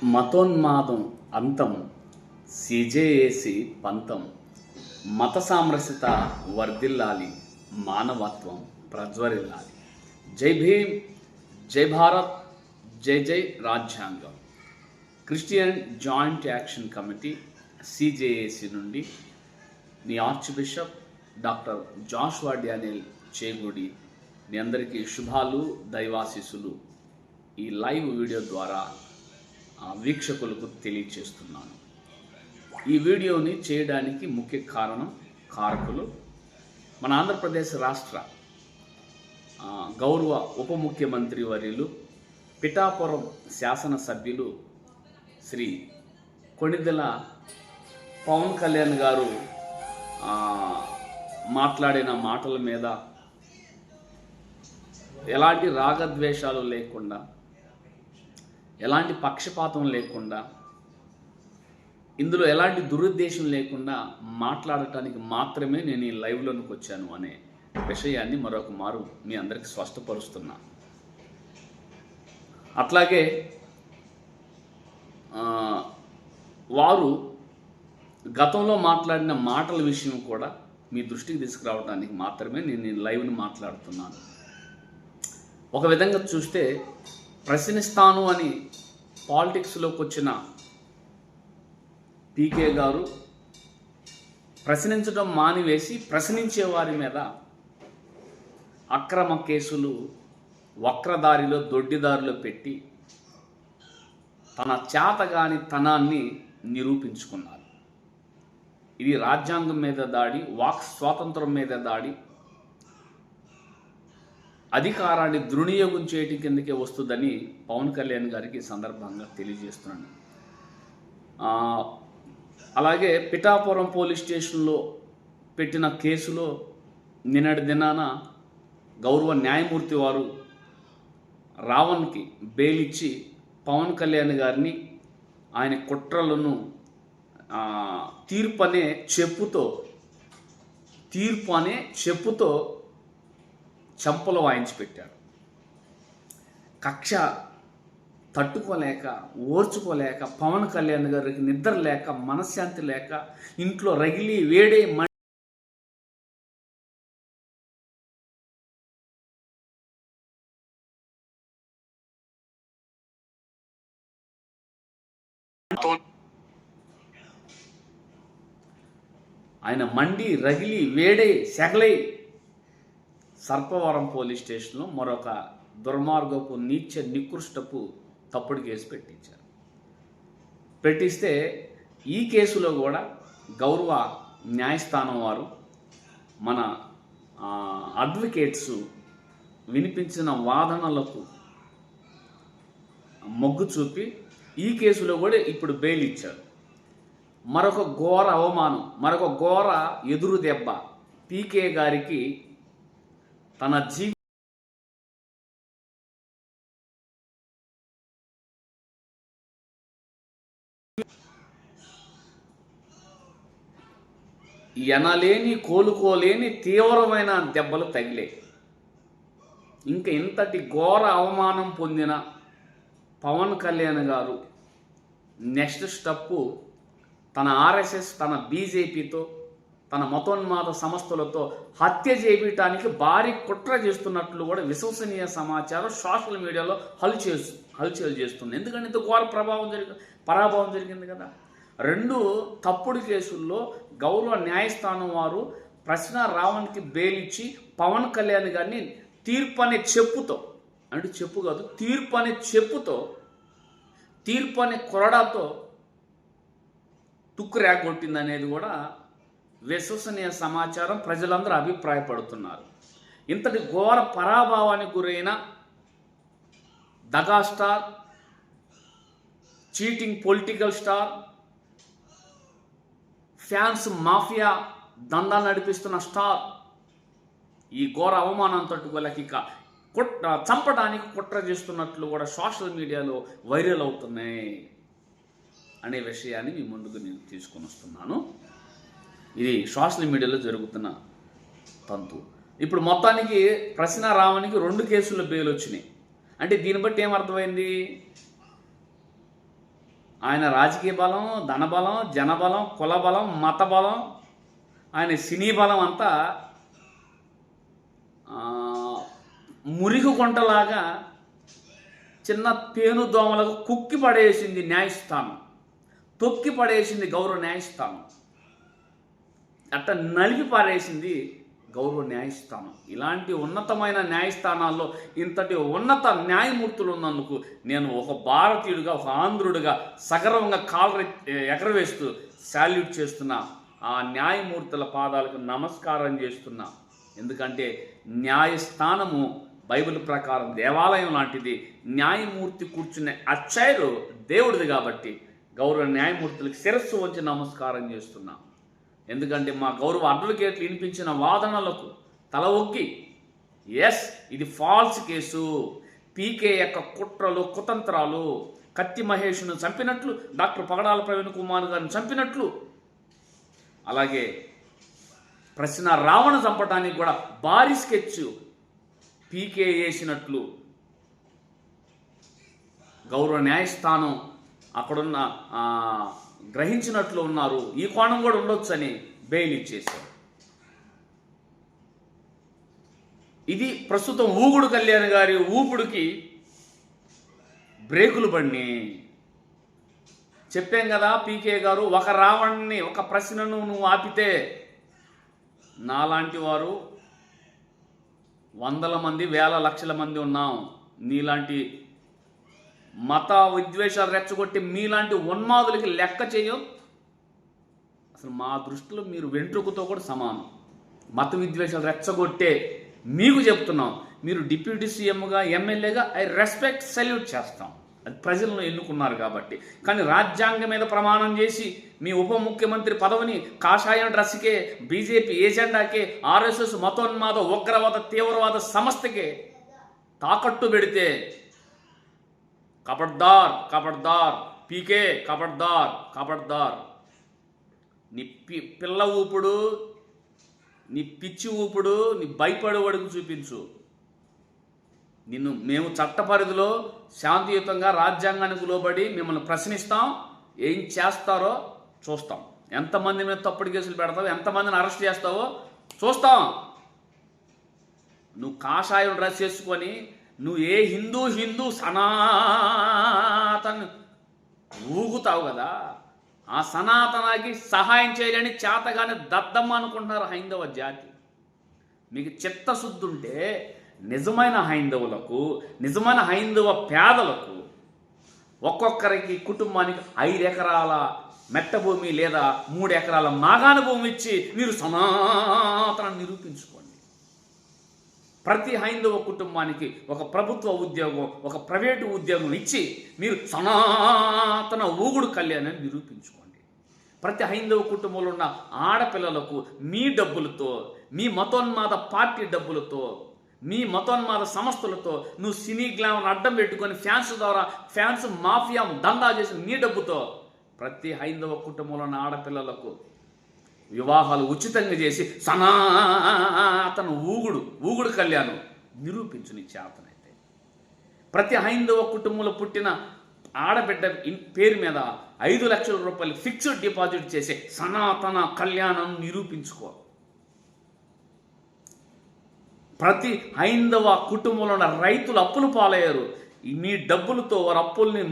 మతోన్మాదం అంతం, సిజేఏసి పంతం, మత సామరస్యత వర్ధిల్లాలి, మానవత్వం ప్రజ్వరిల్లాలి. జై భీమ్, జై భారత్, జై జై రాజ్యాంగం. Christian joint action committee CJAC నుండి మీ archbishop doctor Joshua Daniel Chegudi మీ అందరికీ శుభాలు, దైవాశీస్సులు ఈ లైవ్ వీడియో ద్వారా వీక్షకులకు తెలియచేస్తున్నాను. ఈ వీడియోని చేయడానికి ముఖ్య కారకులు మన ఆంధ్రప్రదేశ్ రాష్ట్ర గౌరవ ఉప ముఖ్యమంత్రి వర్యులు, పిఠాపురం శాసనసభ్యులు శ్రీ కొణిదెల పవన్ కళ్యాణ్ గారు మాట్లాడిన మాటల మీద ఎలాంటి రాగద్వేషాలు లేకుండా, ఎలాంటి పక్షపాతం లేకుండా, ఇందులో ఎలాంటి దురుద్దేశం లేకుండా మాట్లాడటానికి మాత్రమే నేను ఈ లైవ్లోనికి వచ్చాను అనే విషయాన్ని మరొక మారు మీ అందరికీ స్పష్టపరుస్తున్నా. అట్లాగే వారు గతంలో మాట్లాడిన మాటల విషయం కూడా మీ దృష్టికి తీసుకురావడానికి మాత్రమే నేను ఈ లైవ్ని మాట్లాడుతున్నాను. ఒక విధంగా చూస్తే ప్రశ్నిస్తాను అని పాలిటిక్స్లోకి వచ్చిన పీకే గారు ప్రశ్నించడం మానివేసి ప్రశ్నించే వారి మీద అక్రమ కేసులు వక్రదారిలో దొడ్డిదారిలో పెట్టి తన చేతగాని తనాన్ని నిరూపించుకున్నారు. ఇది రాజ్యాంగం మీద దాడి, వాక్ స్వాతంత్రం మీద దాడి, అధికారాన్ని దుర్వినియోగం చేయటం కిందకే వస్తుందని పవన్ కళ్యాణ్ గారికి సందర్భంగా తెలియజేస్తున్నాను. అలాగే పిఠాపురం పోలీస్ స్టేషన్లో పెట్టిన కేసులో నిన్నటి దినాన గౌరవ న్యాయమూర్తి వారు రావణ్కి బెయిల్ ఇచ్చి పవన్ కళ్యాణ్ గారిని ఆయన కుట్రలను తీర్పు అనే చెప్పుతో చంపలు వాయించి పెట్టారు. కక్ష తట్టుకోలేక, ఓర్చుకోలేక, పవన్ కళ్యాణ్ గారికి నిద్ర లేక, మనశ్శాంతి లేక, ఇంట్లో రగిలి వేడే ఆయన మండి రగిలి వేడే సెగలై సర్పవరం పోలీస్ స్టేషన్లో మరొక దుర్మార్గపు నీచ నికృష్టపు తప్పుడు కేసు పెట్టిస్తే ఈ కేసులో కూడా గౌరవ న్యాయస్థానం వారు మన అడ్వకేట్స్ వినిపించిన వాదనలకు మొగ్గు చూపి ఈ కేసులో కూడా ఇప్పుడు బెయిల్ ఇచ్చారు. మరొక ఘోర అవమానం, మరొక ఘోర ఎదురు దెబ్బ పీకే గారికి తన ఎనలేని కోలుకోలేని తీవ్రమైన దెబ్బలు తగిలే. ఇంకా ఇంతటి ఘోర అవమానం పొందిన పవన్ కళ్యాణ్ గారు నెక్స్ట్ స్టెప్ తన ఆర్ఎస్ఎస్, తన బీజేపీతో, తన మతోన్మాద సంస్థలతో హత్య చేయటానికి భారీ కుట్ర చేస్తున్నట్లు కూడా విశ్వసనీయ సమాచారం సోషల్ మీడియాలో హల్చల్ చేస్తుంది. ఎందుకంటే ఇంత ఘోర పరాభవం జరిగింది కదా. 2 తప్పుడు కేసుల్లో గౌరవ న్యాయస్థానం వారు ప్రశ్న రావణ్కి బెయిల్ ఇచ్చి పవన్ కళ్యాణ్ గారిని తీర్పు అనే చెప్పుతో, అంటే చెప్పు కాదు, తీర్పు అనే కొరడాతో తుక్కు రేగొట్టింది అనేది కూడా విశ్వసనీయ సమాచారం. ప్రజలందరూ అభిప్రాయపడుతున్నారు. ఇంతటి ఘోర పరాభావానికి గురైన దగా star, cheating political star, fans mafia దందా నడిపిస్తున్న స్టార్ ఈ ఘోర అవమానం తట్టుకోలేక ఇక చంపడానికి కుట్ర చేస్తున్నట్లు కూడా సోషల్ మీడియాలో వైరల్ అవుతున్నాయి అనే విషయాన్ని మీ ముందుకు నేను తీసుకొని వస్తున్నాను. ఇది సోషల్ మీడియాలో జరుగుతున్న తంతు. ఇప్పుడు మొత్తానికి ప్రశ్న రావణ్కి 2 కేసుల్లో బెయిల్ వచ్చినాయి. అంటే దీన్ని బట్టి ఏమర్థమైంది? ఆయన రాజకీయ బలం, ధనబలం, జనబలం, కుల బలం, మత బలం, ఆయన సినీ బలం అంతా మురికి గుంటలాగా చిన్న పేను దోమలకు కుక్కి పడేసింది న్యాయస్థానం, తొక్కి పడేసింది గౌరవ న్యాయస్థానం, అట్ట నలిపి పారేసింది గౌరవ న్యాయస్థానం. ఇలాంటి ఉన్నతమైన న్యాయస్థానాల్లో ఇంతటి ఉన్నత న్యాయమూర్తులు ఉన్నందుకు నేను ఒక భారతీయుడిగా, ఒక ఆంధ్రుడిగా సగర్వంగా కాళ్ళు ఎగరవేస్తూ శాల్యూట్ చేస్తున్నా. ఆ న్యాయమూర్తుల పాదాలకు నమస్కారం చేస్తున్నా. ఎందుకంటే న్యాయస్థానము బైబిల్ ప్రకారం దేవాలయం లాంటిది. న్యాయమూర్తి కూర్చునే అచ్చైరు దేవుడిది కాబట్టి గౌరవ న్యాయమూర్తులకు శిరస్సు వంచి నమస్కారం చేస్తున్నా. ఎందుకంటే మా గౌరవ అడ్వకేట్లు వినిపించిన వాదనలకు తల ఒగ్గి, ఎస్ ఇది ఫాల్స్ కేసు, పీకే యొక్క కుట్రలు కుతంత్రాలు, కత్తి మహేష్ను చంపినట్లు, డాక్టర్ పగడాల ప్రవీణ్ కుమార్ గారిని చంపినట్లు, అలాగే ప్రశ్న రావణ చంపటానికి కూడా భారీ స్కెచ్ పీకే వేసినట్లు గౌరవ న్యాయస్థానం అక్కడున్న గ్రహించినట్లు ఉన్నారు. ఈ కోణం కూడా ఉండొచ్చని బెయిల్ ఇచ్చేశారు. ఇది ప్రస్తుతం ఊగుడు కళ్యాణ్ గారి ఊపుడికి బ్రేకులు పడినాయి. చెప్పాం కదా, పీకే గారు ఒక రావణ్ణి, ఒక ప్రశ్నను నువ్వు ఆపితే నాలాంటి వారు వందల మంది, వేల లక్షల మంది ఉన్నాం. నీలాంటి మత విద్వేషాలు రెచ్చగొట్టి మీలాంటి ఉన్మాదులకి లెక్క చేయం. అసలు మా దృష్టిలో మీరు వెంట్రుకతో కూడా సమానం. మత విద్వేషాలు రెచ్చగొట్టే మీకు చెప్తున్నాం, మీరు డిప్యూటీ సీఎంగా, ఎమ్మెల్యేగా ఐ రెస్పెక్ట్, సల్యూట్ చేస్తాం. అది ప్రజలను ఎన్నుకున్నారు కాబట్టి. కానీ రాజ్యాంగం మీద ప్రమాణం చేసి మీ ఉప ముఖ్యమంత్రి పదవిని కాషాయం డ్రెస్కే, బీజేపీ ఏజెండాకే, ఆర్ఎస్ఎస్ మతోన్మాద ఉగ్రవాద తీవ్రవాద సంస్థకే తాకట్టు పెడితే కబడ్దార్, కబడ్దార్ పీకే, కబడ్దార్, కబడ్దార్. నీ పిల్ల ఊపుడు, నీ పిచ్చి ఊపుడు, నీ భయపడే అడుగు చూపించు. నిన్ను మేము చట్టపరిధిలో శాంతియుతంగా రాజ్యాంగానికి లోబడి మిమ్మల్ని ప్రశ్నిస్తాం. ఏం చేస్తారో చూస్తాం. ఎంతమంది మీద తప్పుడు కేసులు పెడతావో, ఎంతమందిని అరెస్ట్ చేస్తావో చూస్తాం. నువ్వు కాషాయం డ్రెస్ వేసుకొని నువ్వు ఏ హిందూ సనాతన్ ఊగుతావు కదా, ఆ సనాతనానికి సహాయం చేయలేని చేతగానే దద్దమ్మ అనుకుంటున్నారు హైందవ జాతి. మీకు చిత్తశుద్ధి ఉంటే నిజమైన హైందవులకు, నిజమైన హైందవ పేదలకు ఒక్కొక్కరికి కుటుంబానికి 5 ఎకరాల మెట్ట భూమి లేదా 3 ఎకరాల మాగాణ భూమి ఇచ్చి మీరు సనాతనం నిరూపించుకోండి. ప్రతి హైందవ కుటుంబానికి ఒక ప్రభుత్వ ఉద్యోగం, ఒక ప్రైవేటు ఉద్యోగం ఇచ్చి మీరు సనాతన ఊగుడు కళ్యాణాన్ని నిరూపించుకోండి. ప్రతి హైందవ కుటుంబంలో ఉన్న ఆడపిల్లలకు మీ డబ్బులతో, మీ మతోన్మాద పార్టీ డబ్బులతో, మీ మతోన్మాద సంస్థలతో నువ్వు సినీ గ్లామర్ అడ్డం పెట్టుకొని ఫ్యాన్స్ ద్వారా ఫ్యాన్స్ మాఫియా దందా చేసిన నీ డబ్బుతో ప్రతి హైందవ కుటుంబంలో ఉన్న ఆడపిల్లలకు వివాహాలు ఉచితంగా చేసి సనాతన ఊగుడు కళ్యాణం నిరూపించు నీ చేతనైతే. ప్రతి హైందవ కుటుంబంలో పుట్టిన ఆడబిడ్డ పేరు మీద 5 లక్షల రూపాయలు ఫిక్స్డ్ డిపాజిట్ చేసి సనాతన కళ్యాణం నిరూపించుకో. ప్రతి హైందవ కుటుంబంలో ఉన్న రైతులు అప్పులు పాలయ్యారు. మీ డబ్బులతో వారి అప్పుల్ని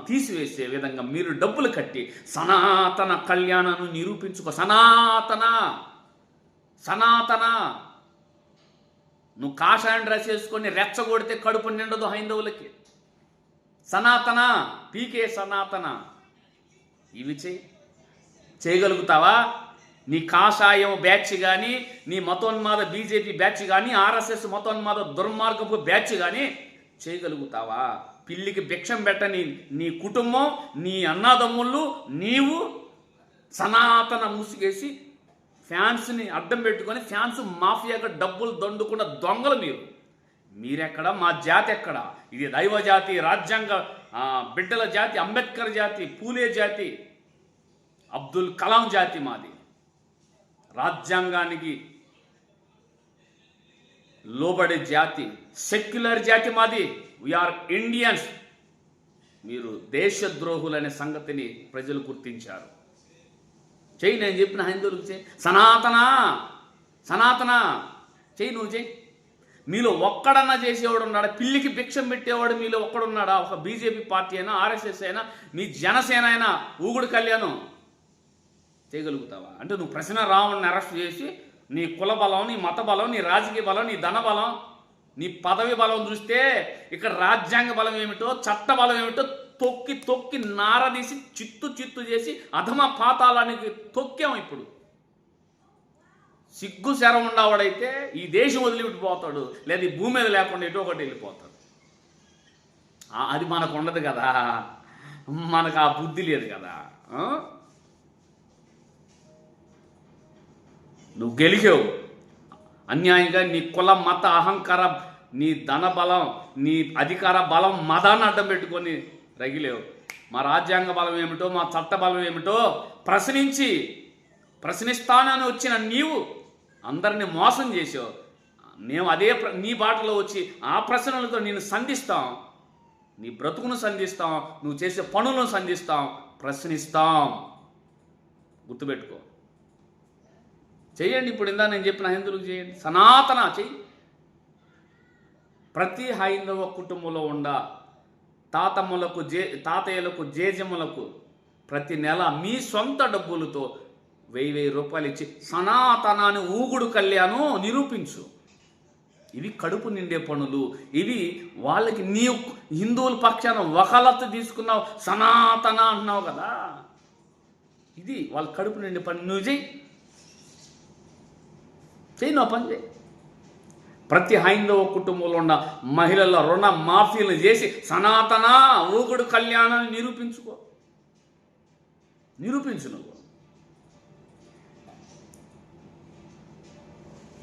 తీసివేసే విధంగా మీరు డబ్బులు కట్టి సనాతన కళ్యాణాన్ని నిరూపించుకో. సనాతన నువ్వు కాషాయం డ్రెస్ వేసుకొని రెచ్చగొడితే కడుపు నిండదు హైందవులకి. సనాతన పీకే సనాతన ఇవి చేయగలుగుతావా? నీ కాషాయం బ్యాచ్ కానీ, నీ మతోన్మాద బీజేపీ బ్యాచ్ కానీ, ఆర్ఎస్ఎస్ మతోన్మాద దుర్మార్గపు బ్యాచ్ కానీ చేయగలుగుతావా? పిల్లికి భిక్షం పెట్టని నీ కుటుంబం, నీ అన్నాదమ్ముళ్ళు, నీవు సనాతన ముసుగేసి ఫ్యాన్స్ని అడ్డం పెట్టుకొని ఫ్యాన్స్ మాఫియాగా డబ్బులు దండుకున్న దొంగలు మీరెక్కడ? మా జాతి ఎక్కడ? ఇది దైవ జాతి, రాజ్యాంగ బిడ్డల జాతి, అంబేద్కర్ జాతి, పూలే జాతి, అబ్దుల్ కలాం జాతి మాది. రాజ్యాంగానికి లోబడే జాతి, సెక్యులర్ జాతి మాది. We are Indians. మీరు దేశద్రోహులనే సంగతిని ప్రజలు గుర్తించారు. చెయ్యి, నేను చెప్పిన హైందువులకు చెయ్యి. సనాతన చెయ్యి, నువ్వు చెయ్యి. మీలో ఒక్కడన్నా చేసేవాడు ఉన్నాడా? పిల్లికి భిక్షం పెట్టేవాడు మీలో ఒక్కడున్నాడా? ఒక బీజేపీ పార్టీ అయినా, ఆర్ఎస్ఎస్ అయినా, మీ జనసేన అయినా, ఊగుడు కళ్యాణం చేయగలుగుతావా? అంటే నువ్వు ప్రశ్న రావణ్ణి అరెస్ట్ చేసి నీ కుల బలం, నీ మత బలం, నీ రాజకీయ బలం, నీ ధన బలం, నీ పదవి బలం చూస్తే ఇక్కడ రాజ్యాంగ బలం ఏమిటో, చట్ట బలం ఏమిటో తొక్కి తొక్కి నారదీసి చిత్తు చేసి అధమ పాతాళానికి తొక్కాం. ఇప్పుడు సిగ్గు శరం ఉండవాడైతే ఈ దేశం వదిలిపెట్టిపోతాడు, లేదా ఈ భూమి మీద లేకుండా ఎటో ఒకటి వెళ్ళిపోతాడు. అది మనకు ఉండదు కదా, మనకు ఆ బుద్ధి లేదు కదా. నువ్వు గెలిచావు అన్యాయంగా. నీ కుల మత అహంకార, నీ ధన బలం, నీ అధికార బలం, మదాన్ని అడ్డం పెట్టుకొని రగిలేవు. మా రాజ్యాంగ బలం ఏమిటో, మా చట్ట బలం ఏమిటో ప్రశ్నిస్తానని వచ్చిన నీవు అందరినీ మోసం చేసావు. మేము అదే నీ బాటలో వచ్చి ఆ ప్రశ్నలతో నేను సంధిస్తాం, నీ బ్రతుకును సంధిస్తాం, నువ్వు చేసే పనులను సంధిస్తాం, ప్రశ్నిస్తాం. గుర్తుపెట్టుకో. చేయండి. ఇప్పుడు ఇందా నేను చెప్పిన హైందువులకు చేయండి. సనాతన చెయ్యి. ప్రతి హైందవ కుటుంబంలో తాతయ్యలకు జేజమ్మలకు ప్రతి నెల మీ సొంత డబ్బులతో 1000 రూపాయలు ఇచ్చి సనాతనాన్ని ఊగుడు కళ్యాణం నిరూపించు. ఇవి కడుపు నిండే పనులు. ఇవి వాళ్ళకి నీ హిందువుల పక్షాన వకాలత్తు తీసుకున్నావు, సనాతన అంటున్నావు కదా. ఇది వాళ్ళ కడుపు నిండే పని. నువ్వు చెయ్యి, నువ్వు పని చేయి. ప్రతి హైందవ కుటుంబంలో ఉన్న మహిళల రుణ మాఫీలు చేసి సనాతన ఊగుడు కళ్యాణాన్ని నిరూపించు నువ్వు.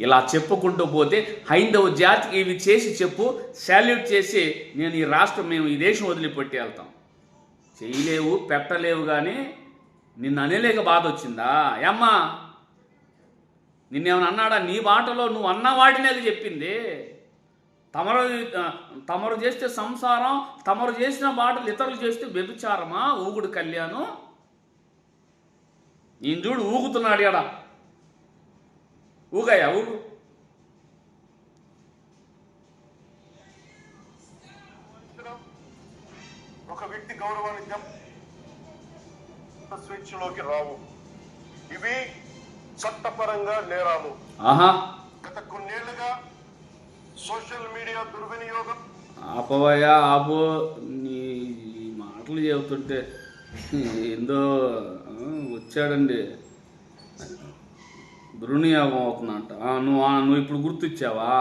ఇలా చెప్పుకుంటూ పోతే హైందవ జాతికి ఇవి చేసి చెప్పు, సాల్యూట్ చేసి నేను మేము ఈ దేశం వదిలిపెట్టి వెళ్తాం. చేయలేవు, పెట్టలేవు, కానీ నిన్ను అనేలేక బాధ వచ్చిందా? ఏమ్మా, నిన్నేమైనా అన్నాడా? నీ బాటలో నువ్వు అన్న వాడినే చెప్పింది. తమరు చేస్తే సంసారం, తమరు చేసిన బాటలు ఇతరులు చేస్తే వ్యభిచారమా? ఊగుడు కళ్యాణం. ఈయన చూడు ఊగుతున్నాడు ఎడా. ఊగయ్యా, ఊగు. ఒక వ్యక్తి గౌరవాన్ని స్వేచ్ఛలోకి రావు. ఇవి చట్టపరంగా నేరాలు. గత కొన్నేళ్లుగా సోషల్ మీడియా దుర్వినియోగం. ఆపవయ్యా, ఆపు. నీ మాటలు చెబుతుంటే ఏందో వచ్చాడండి, దుర్వినియోగం అవుతుందంట. నువ్వు ఇప్పుడు గుర్తొచ్చావా?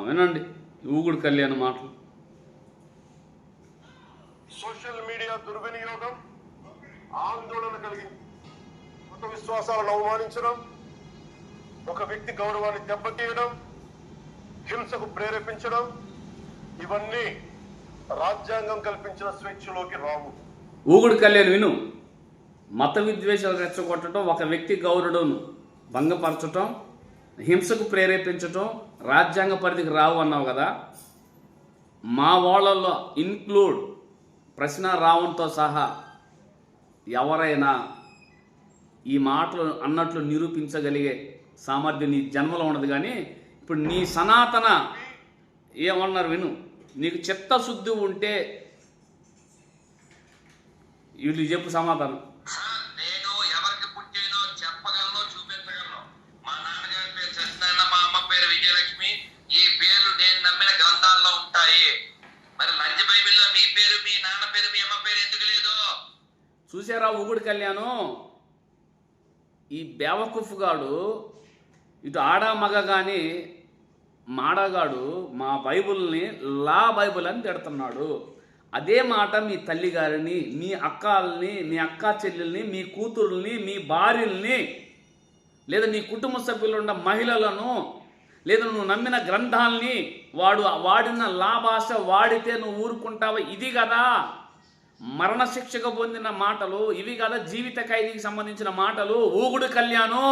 వినండి ఊగుడు కళ్యాణ మాటలు. సోషల్ మీడియా దుర్వినియోగం ఆందోళన కలిగింది. మత విశ్వాసాలను అవమానించడం, ఒక వ్యక్తి గౌరవాన్ని దెబ్బతీయడం, హింసకు ప్రేరేపించడం, ఇవన్నీ రాజ్యాంగం కల్పించిన స్వేచ్ఛలోకి రావు. ఊగుడు కళ్యాణ్ విను. మత విద్వేషాలు రెచ్చగొట్టడం, ఒక వ్యక్తి గౌరవం భంగపరచటం, హింసకు ప్రేరేపించటం రాజ్యాంగ పరిధికి రావు అన్నావు కదా. మా వాళ్ళల్లో ఇన్క్లూడ్ ప్రశ్న రావణ్తో సహా ఎవరైనా ఈ మాటలు అన్నట్లు నిరూపించగలిగే సామర్థ్యం నీ జన్మలో ఉండదు. కానీ ఇప్పుడు నీ సనాతన ఏమన్నారు విను. నీకు చిత్తశుద్ధి ఉంటే వీళ్ళు చెప్పు సమాధానం. నేను ఎవరికి పుట్టినో చెప్పగలను, చూపించగలను. మా నాన్నగారి పేరు సత్యనారాయణ, మా అమ్మ పేరు విజయలక్ష్మి. ఈ పేర్లు నేను నమ్మిన గ్రంథాల్లో ఉంటాయి. మరి లంచ్ బైబిల్లో మీ పేరు, మీ నాన్న పేరు, మీ అమ్మ పేరు ఎందుకు లేదు? చూసారా ఊగుడు కళ్యాణం? ఈ బేవకుఫ్ గాడు ఇటు ఆడా మగ కానీ మాడగాడు మా బైబుల్ని లా బైబుల్ అని తిడుతున్నాడు. అదే మాట మీ తల్లిగారిని, మీ అక్కల్ని, మీ అక్క చెల్లెల్ని, మీ కూతుర్ని, మీ భార్యల్ని, లేదా నీ కుటుంబ సభ్యులు ఉన్న మహిళలను, లేదా నువ్వు నమ్మిన గ్రంథాలని వాడిన లా భాష వాడితే నువ్వు ఊరుకుంటావా? ఇది కదా మరణశిక్షకు పొందిన మాటలు, ఇవి కదా జీవిత ఖైదీకి సంబంధించిన మాటలు. ఊగుడు కళ్యాణం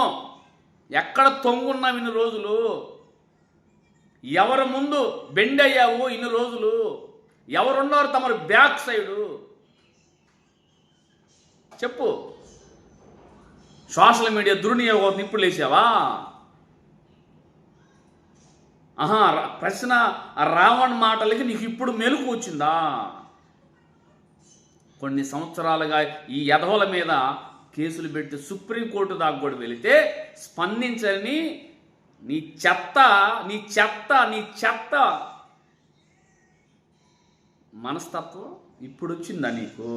ఎక్కడ తొంగున్నావు ఇన్ని రోజులు? ఎవరి ముందు బెండ్ అయ్యావు ఇన్ని రోజులు? ఎవరున్నారు తమరు బ్యాక్ సైడు? చెప్పు. సోషల్ మీడియా దుర్వినియోగం ఇప్పుడు లేచావా? ప్రశ్న రావణ్ మాటలకి నీకు ఇప్పుడు మెలకు వచ్చిందా? కొన్ని సంవత్సరాలుగా ఈ యధవల మీద కేసులు పెట్టి సుప్రీంకోర్టు దాకా కూడా వెళితే స్పందించని నీ చెత్త మనస్తత్వం ఇప్పుడు వచ్చిందా నీకు?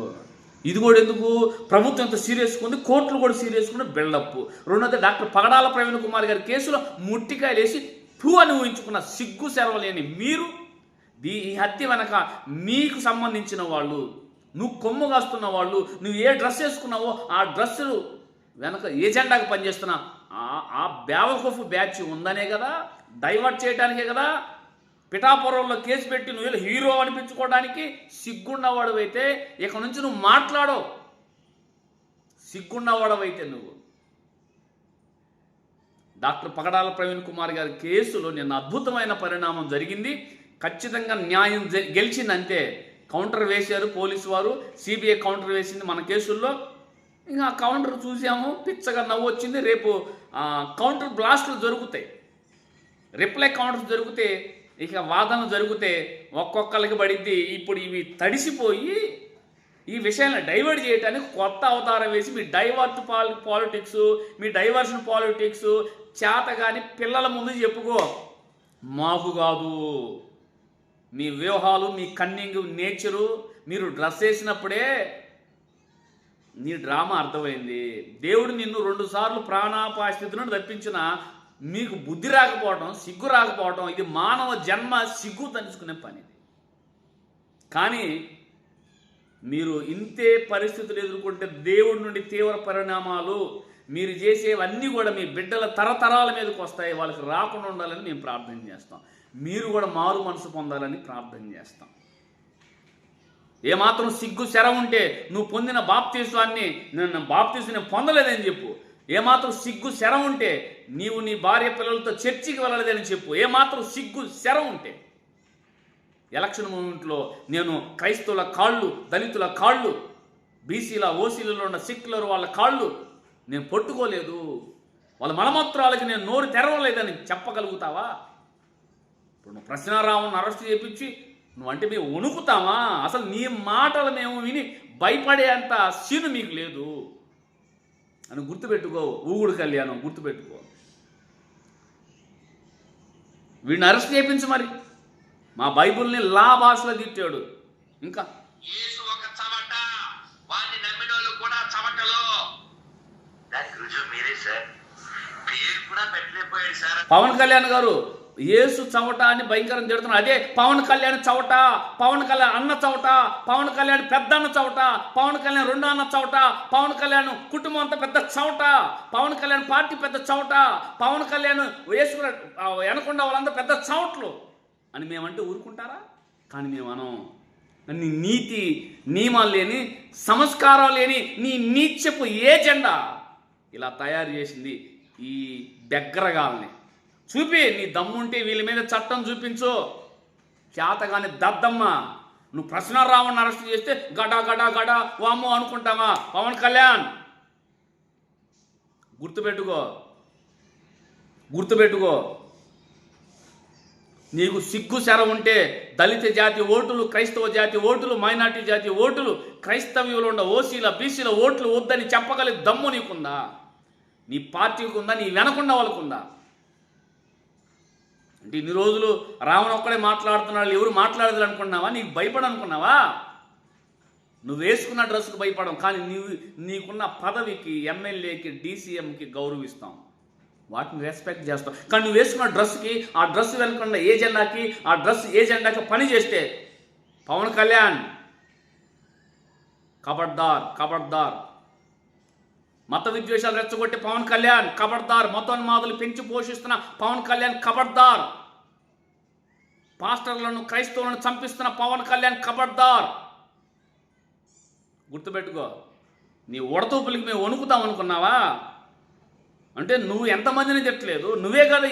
ఇది కూడా ఎందుకు? ప్రభుత్వం ఎంత సీరియస్గా ఉంది, కోర్టులు కూడా సీరియస్గా ఉంది, బిల్డప్. రెండోది డాక్టర్ పగడాల ప్రవీణ్ కుమార్ గారి కేసులో ముట్టికాయలు వేసి అని ఊహించుకున్న సిగ్గు సెరవలేని మీరు, ఈ హత్య వెనక మీకు సంబంధించిన వాళ్ళు, నువ్వు కొమ్ము కాస్తున్న వాళ్ళు, నువ్వు ఏ డ్రెస్ వేసుకున్నావో ఆ డ్రెస్సులు వెనక ఏజెండాకి పనిచేస్తున్న ఆ బేవకూఫ్ బ్యాచ్ ఉందనే కదా, డైవర్ట్ చేయడానికే కదా పిఠాపురంలో కేసు పెట్టి నువ్వు హీరో అనిపించుకోవడానికి. సిగ్గున్నవాడవైతే ఇక నుంచి నువ్వు మాట్లాడవు. సిగ్గున్నవాడవైతే నువ్వు. డాక్టర్ పగడాల ప్రవీణ్ కుమార్ గారి కేసులో నిన్న అద్భుతమైన పరిణామం జరిగింది. ఖచ్చితంగా న్యాయం గెలిచిందంతే. కౌంటర్ వేశారు పోలీసు వారు, సిబిఐ కౌంటర్ వేసింది మన కేసుల్లో. ఇంకా ఆ కౌంటర్ చూసాము, పిచ్చగా నవ్వు వచ్చింది. రేపు కౌంటర్ బ్లాస్టులు జరుగుతాయి, రిప్లై కౌంటర్స్ జరిగితే, ఇక వాదన జరిగితే ఒక్కొక్కరికి పడిద్ది. ఇప్పుడు ఇవి తడిసిపోయి ఈ విషయాన్ని డైవర్ట్ చేయడానికి కొత్త అవతారం వేసి మీ పాలిటిక్స్, మీ డైవర్షన్ పాలిటిక్స్ చేతగాని పిల్లల ముందు చెప్పుకో. మాకు కాదు. మీ వ్యూహాలు, మీ కన్నింగ్ నేచరు, మీరు డ్రెస్ వేసినప్పుడే నీ డ్రామా అర్థమైంది. దేవుడు నిన్ను 2 సార్లు ప్రాణాపాయ స్థితిని తప్పించిన మీకు బుద్ధి రాకపోవడం, సిగ్గు రాకపోవడం, ఇది మానవ జన్మ సిగ్గు తలుచుకునే పని. కానీ మీరు ఇంతే పరిస్థితులు ఎదుర్కొంటే దేవుడి నుండి తీవ్ర పరిణామాలు, మీరు చేసేవన్నీ కూడా మీ బిడ్డల తరతరాల మీదకి వస్తాయి. వాళ్ళకి రాకుండా ఉండాలని మేము ప్రార్థన చేస్తాం. మీరు కూడా మారు మనసు పొందాలని ప్రార్థన చేస్తాం. ఏమాత్రం సిగ్గు శర ఉంటే నువ్వు పొందిన బాప్తీసాన్ని నేను పొందలేదని చెప్పు. ఏమాత్రం సిగ్గు శర ఉంటే నీవు నీ భార్య పిల్లలతో చర్చికి వెళ్ళలేదని చెప్పు. ఏమాత్రం సిగ్గు శర ఉంటే. ఎలక్షన్ మూమెంట్లో నేను క్రైస్తవుల కాళ్ళు, దళితుల కాళ్ళు, బీసీల ఓసీలలో ఉన్న సిక్కులర్ వాళ్ళ కాళ్ళు నేను పట్టుకోలేదు, వాళ్ళ మలమూత్రాలకి నేను నోరు తెరవలేదని చెప్పగలుగుతావా? ఇప్పుడు నువ్వు ప్రశ్నారావును అరెస్ట్ చేయించి నువ్వంటే మేము వణుకుతామా? అసలు నీ మాటలు మేము విని భయపడే అంత సీను మీకు లేదు అని గుర్తుపెట్టుకో. ఊగుడు కళ్యాణం గుర్తుపెట్టుకో. వీడిని అరెస్ట్ చేయించు. మరి మా బైబుల్ని లా భాషలో తిట్టాడు. ఇంకా యేసు ఒక చవట, వాడిని నమ్మిన వాళ్ళు కూడా చవటలో. దానికి రుజువు మీరే సార్. పేరు కూడా పెట్టలేకపోయాడు సార్. పవన్ కళ్యాణ్ గారు యేసు చవట అని భయంకరం తిడుతున్నారు. అదే పవన్ కళ్యాణ్ చవట, పవన్ కళ్యాణ్ అన్న చవట, పవన్ కళ్యాణ్ పెద్ద అన్న చవట, పవన్ కళ్యాణ్ 2 అన్న చవట, పవన్ కళ్యాణ్ కుటుంబం అంతా పెద్ద చవట, పవన్ కళ్యాణ్ పార్టీ పెద్ద చవట, పవన్ కళ్యాణ్ వేసుకున్న వెనకుండా వాళ్ళంతా పెద్ద చవట్లు అని మేమంటే ఊరుకుంటారా? కానీ మేము అనం. నీ నీతి నియమాలు లేని, సంస్కారం లేని నీ నీచపు ఏజెండా ఇలా తయారు చేసింది ఈ దగ్గరగాల్ని. చూపి, నీ దమ్ముంటే వీళ్ళ మీద చట్టం చూపించు. చేతగాని దద్దమ్మ. నువ్వు ప్రశ్నారావుని అరెస్ట్ చేస్తే గడా గడా గడా వామ్మో అనుకుంటావా? పవన్ కళ్యాణ్ గుర్తుపెట్టుకో. నీకు సిగ్గు శర ఉంటే దళిత జాతి ఓటులు, క్రైస్తవ జాతి ఓటులు, మైనార్టీ జాతి ఓటులు, క్రైస్తవ్యులు ఉన్న ఓసీల బీసీల ఓట్లు వద్దని చెప్పగలిగే దమ్ము నీకుందా? నీ పార్టీకి ఉందా? నీ వెనకుండా వాళ్ళకుందా? అంటే ఇన్ని రోజులు రావణ ఒక్కడే మాట్లాడుతున్నాడు, ఎవరు మాట్లాడదు అనుకున్నావా? నీకు భయపడనుకున్నావా? నువ్వు వేసుకున్న డ్రెస్సుకు భయపడం, కానీ నీకున్న పదవికి, ఎమ్మెల్యేకి, డీసీఎంకి గౌరవిస్తాం, వాటిని రెస్పెక్ట్ చేస్తాం. కానీ నువ్వు వేసుకున్న డ్రెస్కి, ఆ డ్రెస్ వెనుకున్న ఏజెండాకి, ఆ డ్రెస్ ఏజెండాకి పని చేస్తే పవన్ కళ్యాణ్ ఖబర్దార్. మత విద్వేషాలు రెచ్చగొట్టే పవన్ కళ్యాణ్ ఖబర్దార్. మతోన్మాదులు పెంచి పోషిస్తున్న పవన్ కళ్యాణ్ ఖబర్దార్. పాస్టర్లను, క్రైస్తవులను చంపిస్తున్న పవన్ కళ్యాణ్ ఖబర్దార్. గుర్తుపెట్టుకో. నీ ఉడతూపులకి మేము వణుకుతాం అనుకున్నావా? అంటే నువ్వు ఎంతమందిని తిట్టలేదు, నువ్వే కదా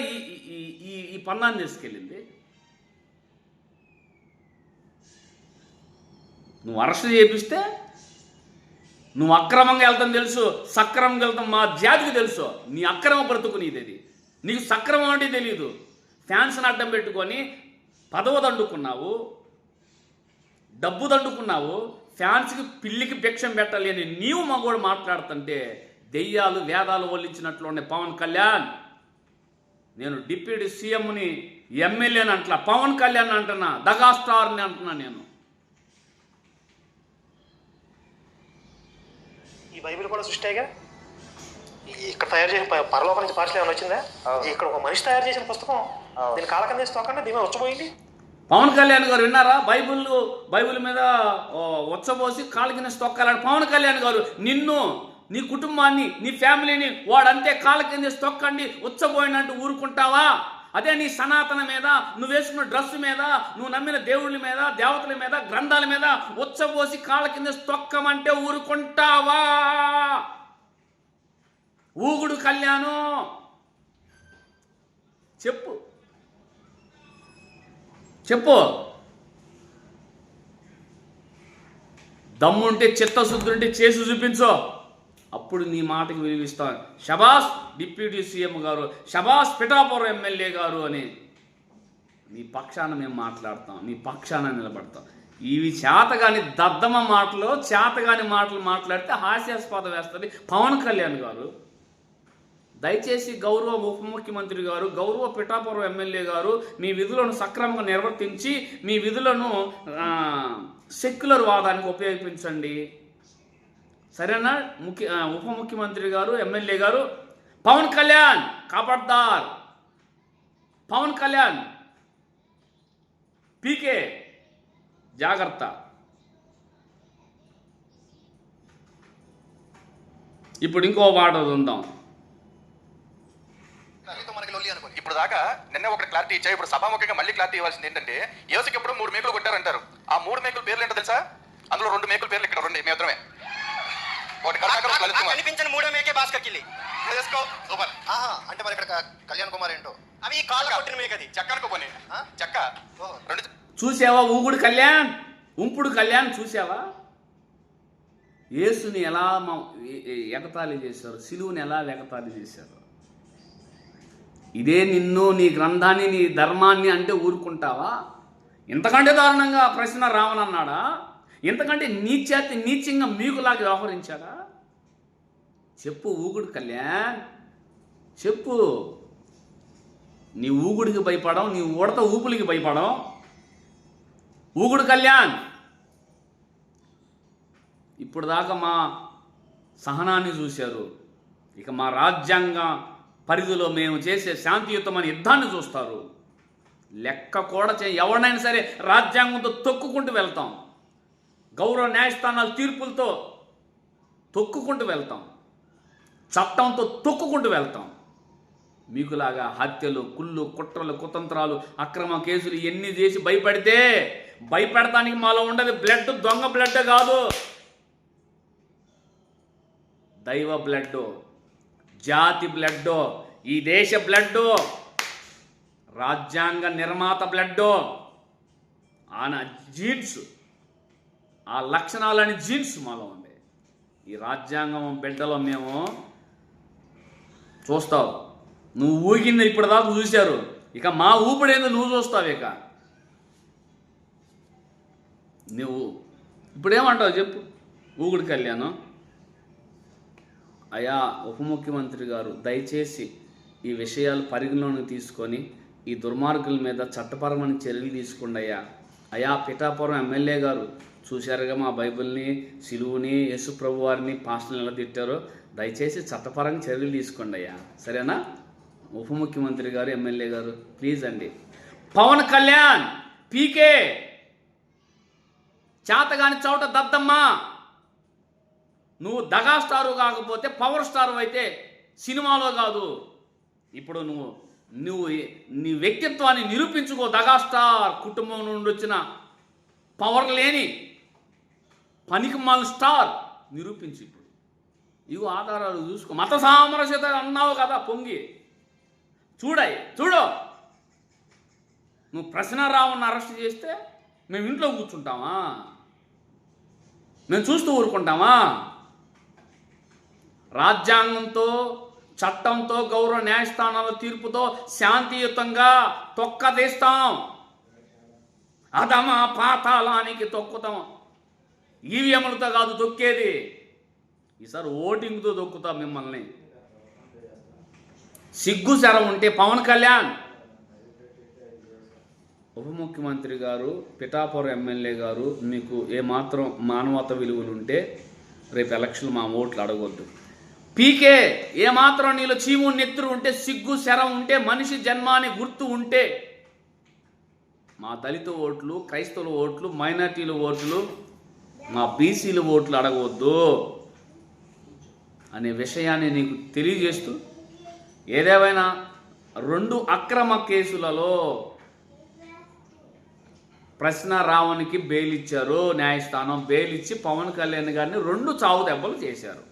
ఈ పన్నాన్ని తీసుకెళ్ళింది. నువ్వు అరెస్ట్ చేపిస్తే నువ్వు అక్రమంగా వెళ్తాం తెలుసు, సక్రమంగా వెళ్తాం మా జాతికి తెలుసు. నీ అక్రమ బ్రతుకు నీది. నీకు సక్రమం అంటే తెలియదు. ఫ్యాన్స్ని అడ్డం పెట్టుకొని పదవి దండుకున్నావు, డబ్బు దండుకున్నావు. ఫ్యాన్స్కి పిల్లికి భిక్షం పెట్టలేని నీవు మగోడు మాట్లాడుతుంటే దెయ్యాలు వేదాలు వల్లించినట్లు ఉన్నాయి. పవన్ కళ్యాణ్, నేను డిప్యూటీ సీఎంని ఎమ్మెల్యేని అంటున్నా, పవన్ కళ్యాణ్ అంటున్నా, దగా స్టార్ని అంటున్నా. నేను ఈ బైబిల్ కూడా సృష్టిగా ఇక్కడ తయారు చేసిన పరలోకం నుంచి పార్సల్ ఏమైనా వచ్చిందా? ఇక్కడ ఒక మనిషి తయారు చేసిన పుస్తకం దీని కాల కింద తోకండి దీని వచ్చిపోయింది. పవన్ కళ్యాణ్ గారు విన్నారా? బైబిల్ మీద ఉచ్చబోసి కాళ్ళ కింద తొక్కాలని పవన్ కళ్యాణ్ గారు నిన్ను, నీ కుటుంబాన్ని, నీ ఫ్యామిలీని వాడంతే కాళ్ళ కింద తొక్కండి ఉచ్చబోయినట్టు ఊరుకుంటావా? అదే నీ సనాతన మీద, నువ్వు వేసుకున్న డ్రెస్సు మీద, నువ్వు నమ్మిన దేవుళ్ళ మీద, దేవతల మీద, గ్రంథాల మీద ఉచ్చబోసి కాళ్ళ కింద తొక్కమంటే ఊరుకుంటావా? ఊగుడు కళ్యాణం చెప్పు దమ్ముంటే చిత్తశుద్ధుంటే చేసి చూపించో, అప్పుడు నీ మాటకి విలువిస్తాను. షబాస్ డిప్యూటీ సీఎం గారు, షబాస్ పిఠాపురం ఎమ్మెల్యే గారు అని నీ పక్షాన మేము మాట్లాడతాం, నీ పక్షాన నిలబడతాం. ఇవి చేతగాని దద్దమ్మ మాటలు, చేతగాని మాటలు మాట్లాడితే హాస్యాస్పదం వేస్తుంది. పవన్ కళ్యాణ్ గారు దయచేసి గౌరవ ఉప ముఖ్యమంత్రి గారు, గౌరవ పిఠాపురం ఎమ్మెల్యే గారు, మీ విధులను సక్రమంగా నిర్వర్తించి మీ విధులను సెక్యులర్ వాదానికి ఉపయోగించండి. సరేనా? ఉప ముఖ్యమంత్రి గారు, ఎమ్మెల్యే గారు, పవన్ కళ్యాణ్ ఖబర్దార్, పవన్ కళ్యాణ్ పీకే జాగ్రత్త. ఇప్పుడు ఇంకో మాట ఉందాం. ఇప్పుడు దాకా నిన్న ఒకటి క్లారిటీ ఇచ్చా, ఇప్పుడు సభాముఖంగా మళ్ళీ క్లారిటీ ఇవ్వాల్సింది ఏంటంటే, యేసుకి ఎప్పుడు 3 మేకులు కొట్టారంటారు. ఆ 3 మేకుల పేర్లు ఏంటో తెలుసా? అందులో 2 మేకుల పేర్లు ఇక్కడ 2 మేత్రమే. ఒకటి కనిపించిన 3వ మేకే భాస్కర్ కిల్లి చేసుకో సూపర్. అంటే మరి ఇక్కడ కళ్యాణ్ కుమార్ ఏంటో అవి కాళ్ళు కొట్టిన మేకది చెక్కనుకో పోనీ చెక్క 2 చూసావా? ఊగుడు కళ్యాణ్, ఉంపుడు కళ్యాణ్ చూసావా? యేసుని ఎలా ఎగతాళి చేశారు, సిలువుని ఎలా ఎగతాళి చేశారు. ఇదే నిన్ను, నీ గ్రంథాన్ని, నీ ధర్మాన్ని అంటే ఊరుకుంటావా? ఇంతకంటే దారుణంగా ప్రశ్న రావనన్నాడా? ఇంతకంటే నీచంగా మీకులాగా వ్యవహరించాడా? చెప్పు ఊగుడు కళ్యాణ్, చెప్పు. నీ ఊగుడికి భయపడం, నీ ఉడత ఊపులకి భయపడం. ఊగుడు కళ్యాణ్, ఇప్పుడు దాకా మా సహనాన్ని చూశారు, ఇక మా రాజ్యాంగ పరిధిలో మేము చేసే శాంతియుతమైన యుద్ధాన్ని చూస్తారు. లెక్క కూడా ఎవరినైనా సరే రాజ్యాంగంతో తొక్కుకుంటూ వెళ్తాం, గౌరవ న్యాయస్థానాల తీర్పులతో తొక్కుకుంటూ వెళ్తాం, చట్టంతో తొక్కుకుంటూ వెళ్తాం. మీకులాగా హత్యలు, కుళ్ళు, కుట్రలు, కుతంత్రాలు, అక్రమ కేసులు ఎన్ని చేసి భయపెడతానికి మాలో ఉండదు బ్లడ్, దొంగ బ్లడ్ కాదు, దైవ బ్లడ్, జాతి బ్లడ్, ఈ దేశ బ్లడ్, రాజ్యాంగ నిర్మాత బ్లడ్, ఆన జీన్స్, ఆ లక్షణాలని జీన్స్ మాలో ఉంది. ఈ రాజ్యాంగం బిడ్డలో మేము చూస్తావు. నువ్వు ఊగింది ఇప్పటిదాకా చూశారు, ఇక మా ఊపిడేందో నువ్వు చూస్తావు. ఇక నువ్వు ఇప్పుడేమంటావు చెప్పు ఊగుడు కళ్యాణం. అయా ఉప ముఖ్యమంత్రి గారు, దయచేసి ఈ విషయాలు పరిగణలోకి తీసుకొని ఈ దుర్మార్గుల మీద చట్టపరమైన చర్యలు తీసుకోండి అయ్యా. అయా పిఠాపురం ఎమ్మెల్యే గారు, చూశారుగా మా బైబిల్ని, సిలువుని, యేసు ప్రభు వారిని పాస్టర్ని ఎలా తిట్టారో. దయచేసి చట్టపరంగా చర్యలు తీసుకోండి అయ్యా, సరేనా? ఉప ముఖ్యమంత్రి గారు, ఎమ్మెల్యే గారు, ప్లీజ్ అండి. పవన్ కళ్యాణ్ పీకే చేతగాని చోట దద్దమ్మా, నువ్వు దగా స్టారు కాకపోతే పవర్ స్టారు అయితే సినిమాలో కాదు. ఇప్పుడు నువ్వు నీ వ్యక్తిత్వాన్ని నిరూపించుకో. దగా స్టార్ కుటుంబం నుండి వచ్చిన పవర్ లేని పనికి మాల స్టార్ నిరూపించు. ఇప్పుడు ఇవి ఆధారాలు చూసుకో. మత సామరస్యత అన్నావు కదా పొంగి, చూడు. నువ్వు ప్రశ్న రావుని అరెస్ట్ చేస్తే మేము ఇంట్లో కూర్చుంటామా? మేము చూస్తూ ఊరుకుంటామా? రాజ్యాంగంతో, చట్టంతో, గౌరవ న్యాయస్థానాల తీర్పుతో శాంతియుతంగా తొక్కదీస్తాం, అధమా పాతాళానికి తొక్కుతాం. ఈవీఎంలతో కాదు తొక్కేది, ఈసారి ఓటింగ్తో తొక్కుతాం మిమ్మల్ని. సిగ్గు శరం ఉంటే పవన్ కళ్యాణ్ ఉప ముఖ్యమంత్రి గారు, పిఠాపురం ఎమ్మెల్యే గారు, మీకు ఏమాత్రం మానవత విలువలు ఉంటే రేపు ఎలక్షన్లు మా ఓట్లు అడగొద్దు. పీకే ఏమాత్రం నీలో చీము నెత్తురు ఉంటే, సిగ్గు శరం ఉంటే, మనిషి జన్మాని గుర్తు ఉంటే మా దళిత ఓట్లు, క్రైస్తవుల ఓట్లు, మైనార్టీల ఓట్లు, మా బీసీల ఓట్లు అడగవద్దు అనే విషయాన్ని నీకు తెలియజేస్తూ, ఏదేమైనా 2 అక్రమ కేసులలో ప్రశ్న రావణ్కి బెయిల్ ఇచ్చారు న్యాయస్థానం. బెయిల్ ఇచ్చి పవన్ కళ్యాణ్ గారిని 2 చావు దెబ్బలు చేశారు.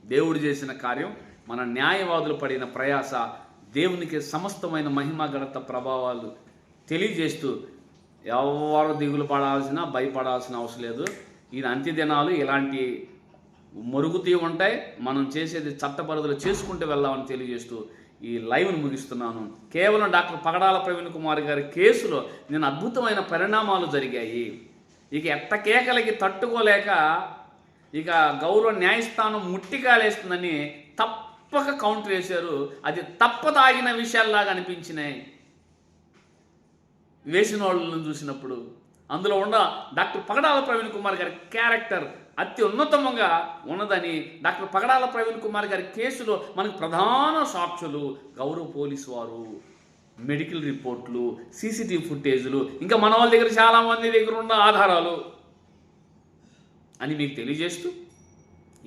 దేవుడు చేసిన కార్యం, మన న్యాయవాదులు పడిన ప్రయాస, దేవునికి సమస్తమైన మహిమ ఘనత ప్రభావాలు తెలియజేస్తూ ఎవరు దిగులు పడాల్సిన, భయపడాల్సిన అవసరం లేదు. ఇది అంత్యదినాలు, ఇలాంటి మరుగుతీ ఉంటాయి. మనం చేసేది చట్టపరిధిలో చేసుకుంటూ వెళ్దామని తెలియజేస్తూ ఈ లైవ్ను ముగిస్తున్నాను. కేవలం డాక్టర్ పగడాల ప్రవీణ్ కుమార్ గారి కేసులో నేను అద్భుతమైన పరిణామాలు జరిగాయి. ఇక ఎట్టకేకలకి తట్టుకోలేక ఇక గౌరవ న్యాయస్థానం ముట్టికాలేస్తుందని తప్పక కౌంటర్ వేశారు. అది తప్పదాగిన విషయాల్లాగా అనిపించినాయి వేసిన వాళ్ళను చూసినప్పుడు. అందులో ఉన్న డాక్టర్ పగడాల ప్రవీణ్ కుమార్ గారి క్యారెక్టర్ అత్యున్నతంగా ఉన్నదని, డాక్టర్ పగడాల ప్రవీణ్ కుమార్ గారి కేసులో మనకు ప్రధాన సాక్షులు గౌరవ పోలీసు వారు, మెడికల్ రిపోర్ట్లు, సీసీటీవీ ఫుటేజులు, ఇంకా మన వాళ్ళ దగ్గర చాలామంది దగ్గర ఉన్న ఆధారాలు అని మీకు తెలియజేస్తూ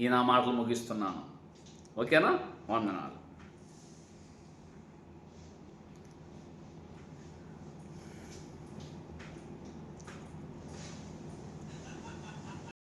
ఈ నా మాటలు ముగిస్తున్నాను. ఓకేనా? వందనాలు.